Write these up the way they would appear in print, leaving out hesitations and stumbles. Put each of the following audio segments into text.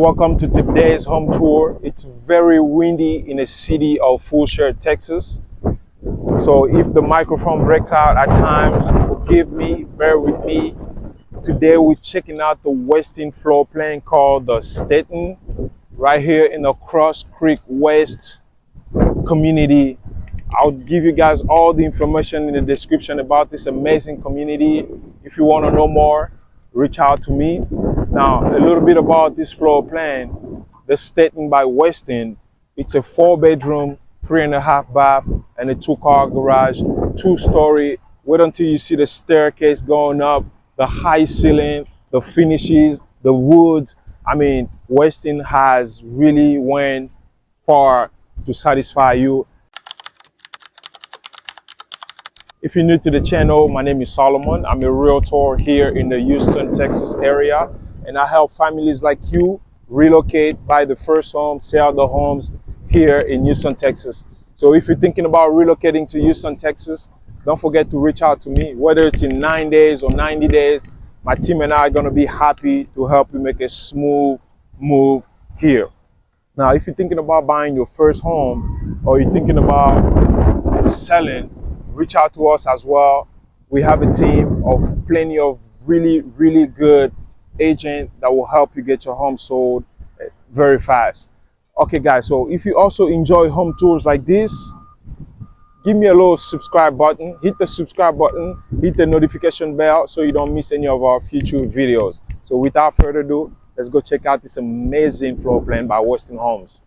Welcome to today's home tour. It's very windy in the city of Fulshear, Texas. So if the microphone breaks out at times, forgive me, bear with me. Today we're checking out the Westin floor plan called the Staten, right here in the Cross Creek West community. I'll give you guys all the information in the description about this amazing community. If you want to know more, reach out to me. Now, a little bit about this floor plan. The Staten by Westin. It's a 4-bedroom, 3.5 bath, and a 2-car garage, 2-story. Wait until you see the staircase going up, the high ceiling, the finishes, the woods. I mean, Westin has really went far to satisfy you. If you're new to the channel, my name is Solomon. I'm a realtor here in the Houston, Texas area, and I help families like you relocate, buy the first home, sell the homes here in Houston, Texas. So if you're thinking about relocating to Houston, Texas, don't forget to reach out to me, whether it's in 9 days or 90 days. My team and I are going to be happy to help you make a smooth move here. Now, if you're thinking about buying your first home or you're thinking about selling, reach out to us as well. We have a team of plenty of really good agents that will help you get your home sold very fast. Okay guys, so if you also enjoy home tours like this, give me a little subscribe button, hit the subscribe button, hit the notification bell so you don't miss any of our future videos. So without further ado, let's go check out this amazing floor plan by Westin Homes.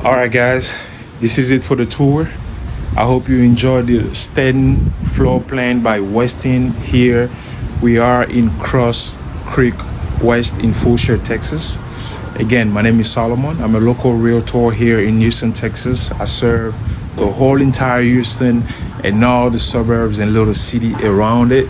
All right, guys, this is it for the tour. I hope you enjoyed the Staten floor plan by Westin here. We are in Cross Creek West in Fulshear, Texas. Again, my name is Solomon. I'm a local realtor here in Houston, Texas. I serve the whole entire Houston and all the suburbs and little city around it.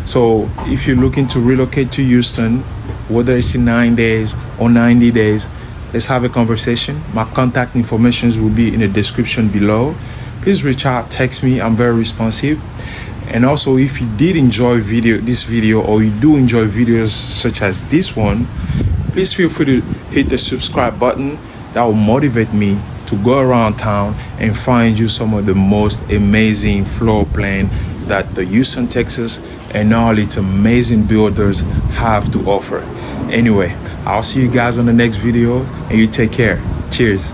So if you're looking to relocate to Houston, whether it's in 9 days or 90 days, Let's have a conversation. My contact information will be in the description below. Please reach out, text me. I'm very responsive. And also, if you did enjoy this video, or you do enjoy videos such as this one, please feel free to hit the subscribe button. That will motivate me to go around town and find you some of the most amazing floor plan that the Houston, Texas, and all its amazing builders have to offer. Anyway, I'll see you guys on the next video, and you take care. Cheers.